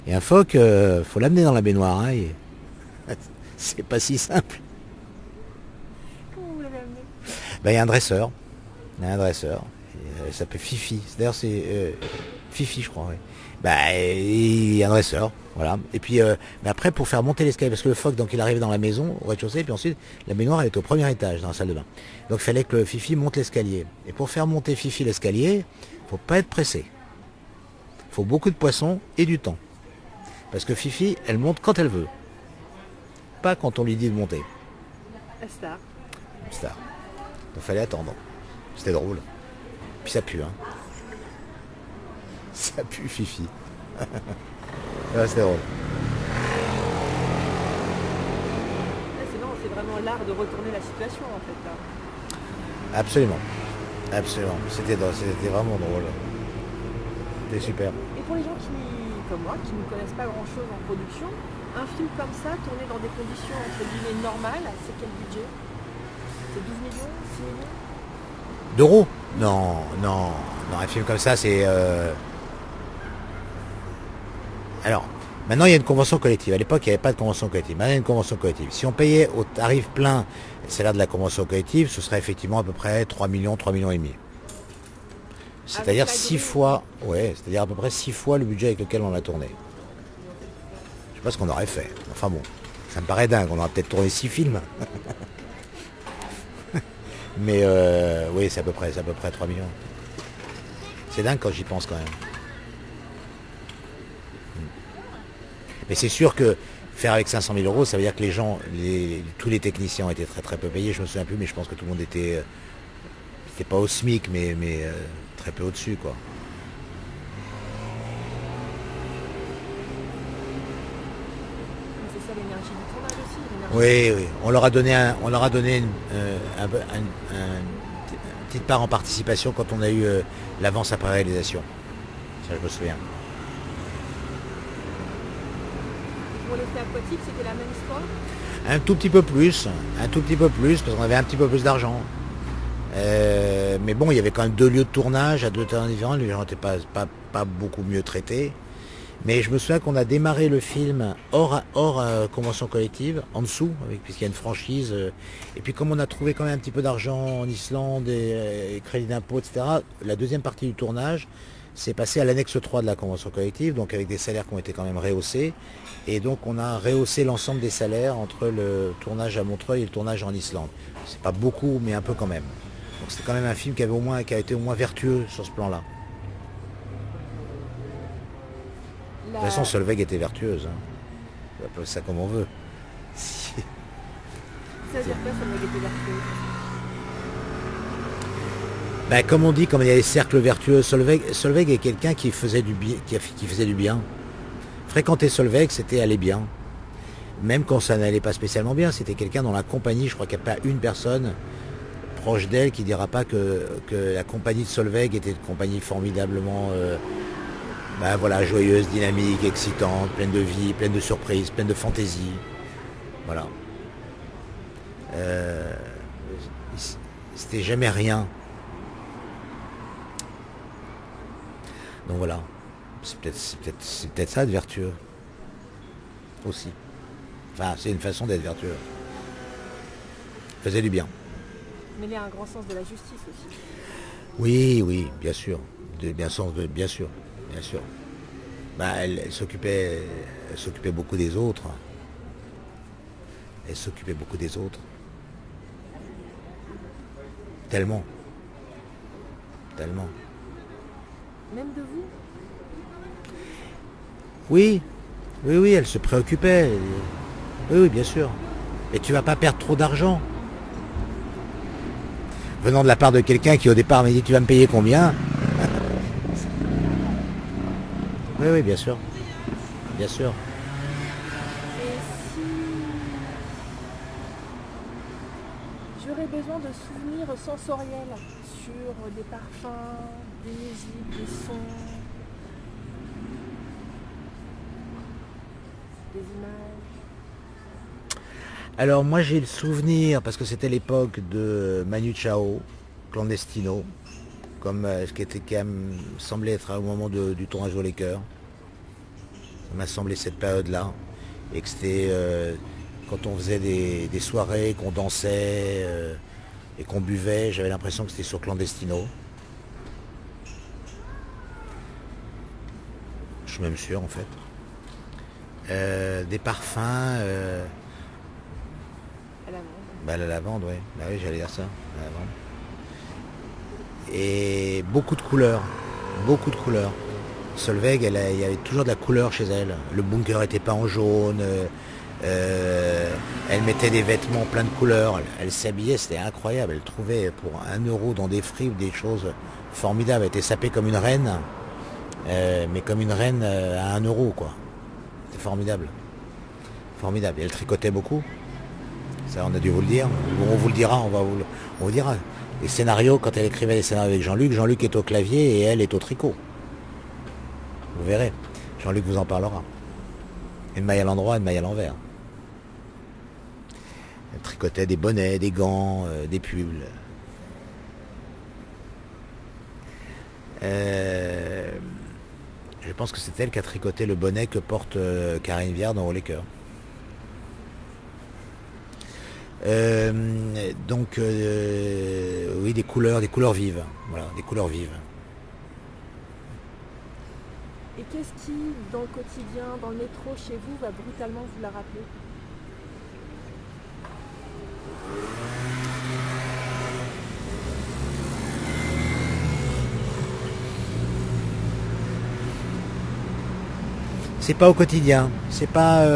Et un phoque, faut l'amener dans la baignoire. Hein, c'est pas si simple. Comment vous l'avez amené? Ben, il y a un dresseur. Il y a un dresseur. Il s'appelle Fifi. D'ailleurs, c'est Fifi, je crois. Oui. Ben, il y a un dresseur. Voilà. Et puis, mais après, pour faire monter l'escalier, parce que le phoque, donc, il arrive dans la maison, au rez-de-chaussée, puis ensuite, la baignoire, elle est au premier étage, dans la salle de bain. Donc, il fallait que le Fifi monte l'escalier. Et pour faire monter Fifi l'escalier, faut pas être pressé. Il faut beaucoup de poissons et du temps. Parce que Fifi, elle monte quand elle veut. Pas quand on lui dit de monter. La star. Star. Donc, fallait attendre. C'était drôle. Puis ça pue, hein. Ça pue, Fifi. Ouais, c'était drôle. C'est non, c'est vraiment l'art de retourner la situation en fait. Là. Absolument. Absolument. C'était vraiment drôle. C'était super. Et pour les gens qui, comme moi, qui ne connaissent pas grand chose en production, un film comme ça, tourné dans des conditions entre guillemets normales, c'est quel budget? C'est 12 millions, 6 millions D'euros? Non, non. Non, un film comme ça, c'est... Alors, maintenant, il y a une convention collective. À l'époque, il n'y avait pas de convention collective. Maintenant, il y a une convention collective. Si on payait au tarif plein le salaire de la convention collective, ce serait effectivement à peu près 3 millions, 3 millions et demi. C'est-à-dire 6 fois... Ouais, c'est-à-dire à peu près 6 fois le budget avec lequel on a tourné. Je sais pas ce qu'on aurait fait. Enfin bon, ça me paraît dingue. On aurait peut-être tourné 6 films. Mais oui, c'est à peu près 3 millions. C'est dingue quand j'y pense quand même. Mais c'est sûr que faire avec 500 000 euros, ça veut dire que les gens, tous les techniciens ont été très très peu payés. Je me souviens plus, mais je pense que tout le monde était pas au SMIC, mais très peu au-dessus, quoi. C'est ça l'énergie du tournage aussi. Oui, oui. On leur a donné une petite part en participation quand on a eu l'avance après réalisation. Ça, je me souviens. Pour l'effet aquatique, c'était la même histoire? Un tout petit peu plus, parce qu'on avait un petit peu plus d'argent. Mais bon, il y avait quand même 2 lieux de tournage à 2 temps différents, les gens n'étaient pas beaucoup mieux traités. Mais je me souviens qu'on a démarré le film hors convention collective, en dessous, puisqu'il y a une franchise. Et puis comme on a trouvé quand même un petit peu d'argent en Islande et crédit d'impôt, etc., la deuxième partie du tournage s'est passée à l'annexe 3 de la convention collective, donc avec des salaires qui ont été quand même rehaussés. Et donc on a rehaussé l'ensemble des salaires entre le tournage à Montreuil et le tournage en Islande. C'est pas beaucoup, mais un peu quand même. Donc c'est quand même un film qui a été au moins vertueux sur ce plan-là. De toute façon, Solveig était vertueuse. Hein. On peut appeler ça comme on veut. Ça veut dire quoi, Solveig était vertueuse? Ben, comme on dit, comme il y a les cercles vertueux, Solveig est quelqu'un qui faisait du bien. Fréquenter Solveig, c'était aller bien. Même quand ça n'allait pas spécialement bien, c'était quelqu'un dans la compagnie. Je crois qu'il n'y a pas une personne proche d'elle qui ne dira pas que la compagnie de Solveig était une compagnie formidablement voilà, joyeuse, dynamique, excitante, pleine de vie, pleine de surprises, pleine de fantaisie. Voilà. C'était jamais rien. Donc voilà. C'est peut-être ça, être vertueux. Aussi. Enfin, c'est une façon d'être vertueux. Faisait du bien. Mais il y a un grand sens de la justice aussi. Oui, oui, bien sûr. Bien sûr. Bien sûr. Bah, elle s'occupait beaucoup des autres. Elle s'occupait beaucoup des autres. Tellement. Tellement. Même de vous? Oui, oui, elle se préoccupait. Oui, oui, bien sûr. Mais tu vas pas perdre trop d'argent. Venant de la part de quelqu'un qui au départ m'a dit tu vas me payer combien? Oui, oui, bien sûr. Bien sûr. Et si j'aurais besoin de souvenirs sensoriels sur des parfums, des musiques, des sons, des images? Alors moi j'ai le souvenir, parce que c'était l'époque de Manu Chao, Clandestino, comme ce qui me semblait être au moment du tournage au Laker. Ça m'a semblé cette période-là. Et que c'était quand on faisait des soirées, qu'on dansait et qu'on buvait, j'avais l'impression que c'était sur Clandestino. Je suis même sûr en fait. Des parfums. À la vente. La lavande, oui. Bah oui, j'allais dire ça. La lavande. Et beaucoup de couleurs. Beaucoup de couleurs. Solveig, il y avait toujours de la couleur chez elle. Le bunker était peint en jaune. Elle mettait des vêtements plein de couleurs. Elle s'habillait, c'était incroyable. Elle trouvait pour 1 euro dans des fripes des choses formidables. Elle était sapée comme une reine. Mais comme une reine à 1 euro, quoi. C'était formidable. Formidable. Et elle tricotait beaucoup. Ça, on a dû vous le dire. On vous le dira, on vous dira. Les scénarios, quand elle écrivait les scénarios avec Jean-Luc, Jean-Luc est au clavier et elle est au tricot. Vous verrez. Jean-Luc vous en parlera. Une maille à l'endroit, une maille à l'envers. Elle tricotait des bonnets, des gants, des pulls. Je pense que c'est elle qui a tricoté le bonnet que porte Karine Viard dans Haut les Cœurs. Donc oui, des couleurs vives. Voilà, des couleurs vives. Et qu'est-ce qui, dans le quotidien, dans le métro, chez vous, va brutalement vous la rappeler? C'est pas au quotidien. C'est pas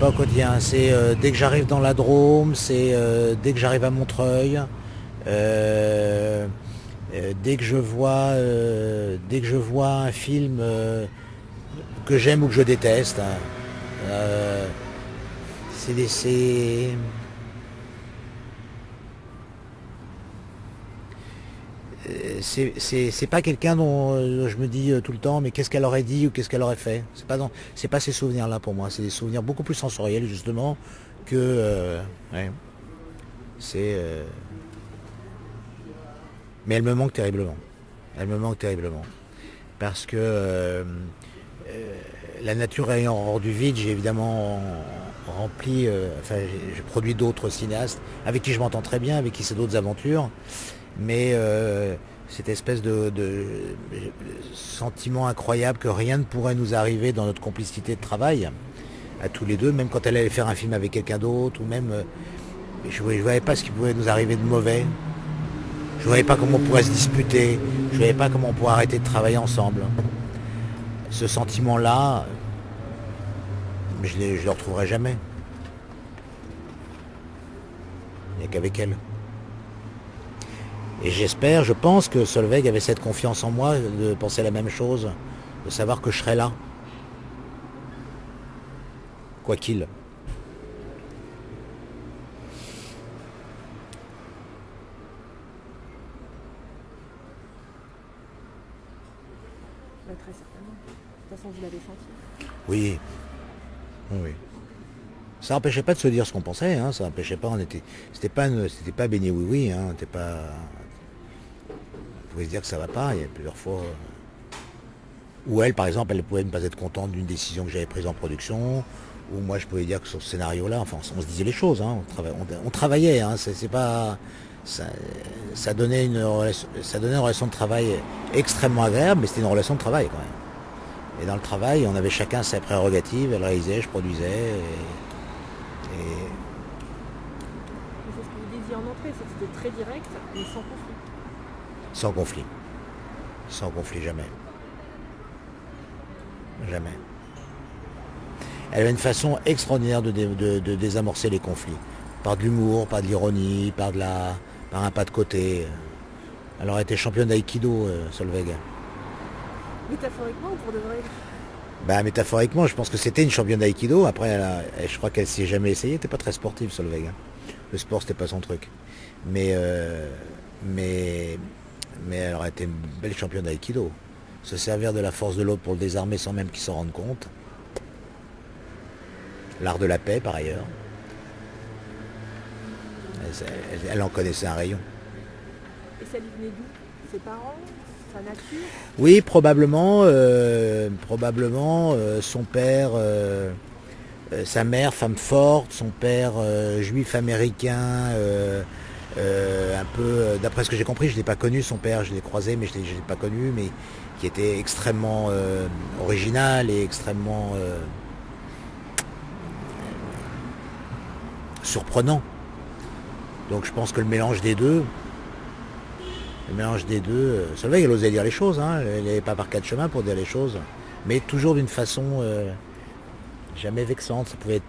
au quotidien. C'est dès que j'arrive dans la Drôme, c'est dès que j'arrive à Montreuil. Dès que je vois un film que j'aime ou que je déteste, c'est pas quelqu'un dont je me dis tout le temps mais qu'est-ce qu'elle aurait dit ou qu'est-ce qu'elle aurait fait. C'est pas ces souvenirs là pour moi. C'est des souvenirs beaucoup plus sensoriels justement que ouais. Mais elle me manque terriblement. Elle me manque terriblement. Parce que la nature ayant hors du vide, j'ai évidemment rempli, j'ai produit d'autres cinéastes avec qui je m'entends très bien, avec qui c'est d'autres aventures. Mais cette espèce de sentiment incroyable que rien ne pourrait nous arriver dans notre complicité de travail, à tous les deux, même quand elle allait faire un film avec quelqu'un d'autre, ou même... je ne voyais pas ce qui pouvait nous arriver de mauvais. Je ne voyais pas comment on pourrait se disputer. Je ne voyais pas comment on pourrait arrêter de travailler ensemble. Ce sentiment-là, je ne le retrouverai jamais. Il n'y a qu'avec elle. Et j'espère, je pense que Solveig avait cette confiance en moi de penser la même chose, de savoir que je serais là. Quoi qu'il. Très certainement. De toute façon, vous l'avez senti. Oui. Oui. Ça n'empêchait pas de se dire ce qu'on pensait, hein. Ça n'empêchait pas, c'était pas baigné oui, hein. On pouvait se dire que ça va pas. Il y a plusieurs fois où elle, par exemple, elle pouvait ne pas être contente d'une décision que j'avais prise en production, ou moi je pouvais dire que sur ce scénario-là, enfin, on se disait les choses, hein. On travaillait, hein. C'est pas, ça donnait une relation de travail extrêmement agréable, mais c'était une relation de travail quand même. Et dans le travail, on avait chacun ses prérogatives. Elle réalisait, je produisais. C'est ce que vous disiez en entrée, c'est que c'était très direct, mais sans conflit. Sans conflit. Sans conflit, jamais. Jamais. Elle avait une façon extraordinaire de désamorcer les conflits. Par de l'humour, par de l'ironie, par un pas de côté. Elle aurait été championne d'aïkido, Solveig. Métaphoriquement ou pour de vrai? Métaphoriquement, je pense que c'était une championne d'aïkido. Après, je crois qu'elle s'y est jamais essayée. Elle n'était pas très sportive, Solveig. Le sport, c'était pas son truc. Mais elle aurait été une belle championne d'aïkido. Se servir de la force de l'autre pour le désarmer sans même qu'il s'en rende compte. L'art de la paix, par ailleurs. Elle en connaissait un rayon. Et ça lui venait d'où? Ses parents? sa nature? Oui, probablement. Son père, sa mère, femme forte, son père, juif américain, un peu, d'après ce que j'ai compris, je ne l'ai pas connu, son père, je l'ai croisé, mais je ne l'ai pas connu, mais qui était extrêmement original et extrêmement surprenant. Donc je pense que le mélange des deux, Solveig, elle osait dire les choses, hein, elle n'allait pas par quatre chemins pour dire les choses, mais toujours d'une façon jamais vexante, ça pouvait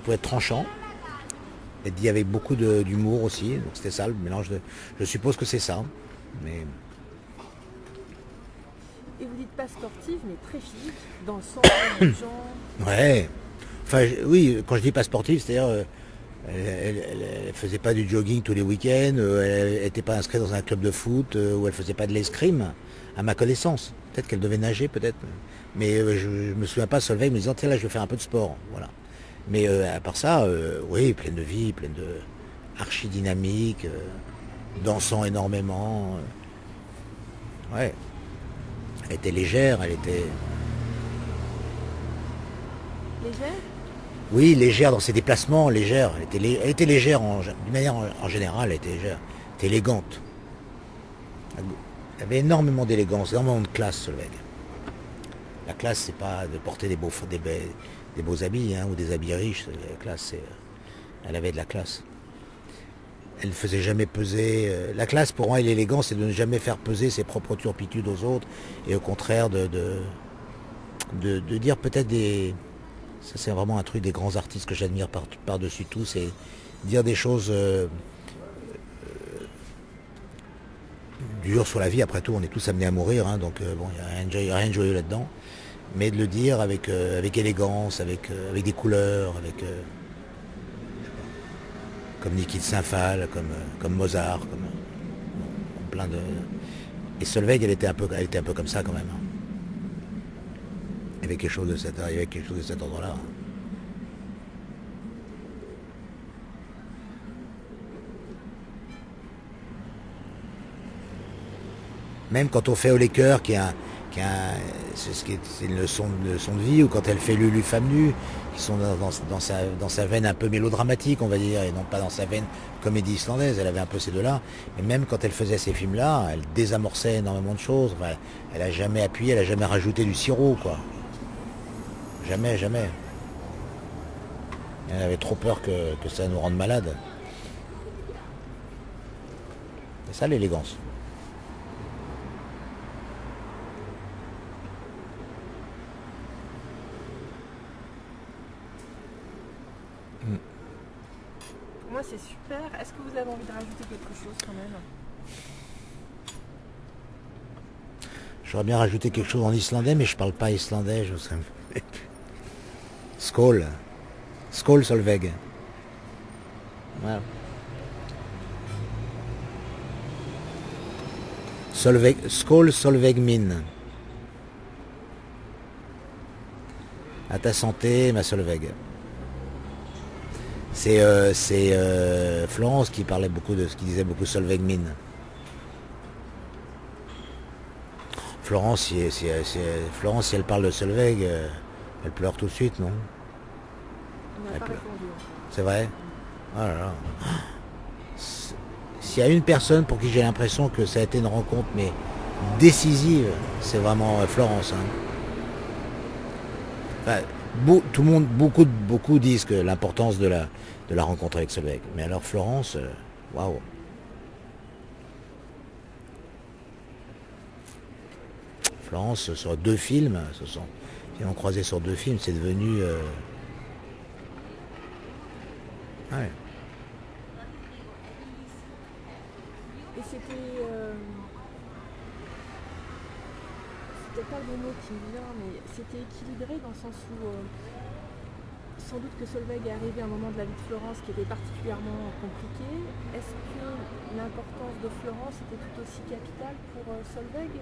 être tranchant, être dit avec beaucoup d'humour aussi, donc c'était ça le mélange de... Je suppose que c'est ça, mais... Et vous dites pas sportive, mais très physique, dans le sens du genre... Ouais, enfin oui, quand je dis pas sportive, c'est-à-dire elle faisait pas du jogging tous les week-ends, elle n'était pas inscrite dans un club de foot, ou elle faisait pas de l'escrime, à ma connaissance. Peut-être qu'elle devait nager, peut-être. Mais je me souviens pas, Solveig me disant, tiens là je vais faire un peu de sport, voilà. Mais à part ça, oui, pleine de vie, pleine de archi dynamique, dansant énormément. Ouais. Elle était légère, elle était... Légère? Oui, légère dans ses déplacements, légère. Elle était légère d'une manière en général, elle était légère. Elle était élégante. Elle avait énormément d'élégance, énormément de classe, Solveig. La classe, c'est pas de porter des beaux habits, hein, ou des habits riches. La classe, elle avait de la classe. Elle ne faisait jamais peser... la classe, pour moi, et l'élégance, c'est de ne jamais faire peser ses propres turpitudes aux autres, et au contraire de dire peut-être des... Ça, c'est vraiment un truc des grands artistes que j'admire par-dessus tout, c'est dire des choses dures sur la vie. Après tout, on est tous amenés à mourir, hein, donc bon, il n'y a rien de joyeux là-dedans. Mais de le dire avec élégance, avec des couleurs, comme Niki de Saint-Phal, comme Mozart, comme plein de... Et Solveig, elle était un peu comme ça quand même. Hein. Il y avait quelque chose de cet ordre-là. Même quand on fait Au Laker, c'est une leçon de vie, ou quand elle fait Lulu femme nue, qui sont dans sa veine un peu mélodramatique, on va dire, et non pas dans sa veine comédie islandaise. Elle avait un peu ces deux-là. Mais même quand elle faisait ces films-là, elle désamorçait énormément de choses. Enfin, elle a jamais appuyé, elle a jamais rajouté du sirop, quoi. Jamais, jamais. Elle avait trop peur que ça nous rende malades. C'est ça l'élégance. Pour moi, c'est super. Est-ce que vous avez envie de rajouter quelque chose quand même? J'aurais bien rajouté quelque chose en islandais, mais je parle pas islandais. Skål. Skål, Solveig. Voilà. Skål, Solveig min. À ta santé, ma Solveig. C'est Florence qui parlait beaucoup qui disait beaucoup Solveig min. Florence, si elle parle de Solveig, elle pleure tout de suite, non? On n'a pas répondu. C'est vrai? Oh là là. S'il y a une personne pour qui j'ai l'impression que ça a été une rencontre mais décisive, c'est vraiment Florence. Hein. Enfin, tout le monde, beaucoup disent que l'importance de la rencontre avec Solveig. Mais alors Florence, waouh. Florence, sur 2 films, ils ont croisé sur 2 films, c'est devenu... Ouais. Et c'était pas le bon mot qui me vient, mais c'était équilibré dans le sens où sans doute que Solveig est arrivé à un moment de la vie de Florence qui était particulièrement compliqué. Est-ce que l'importance de Florence était tout aussi capitale pour Solveig?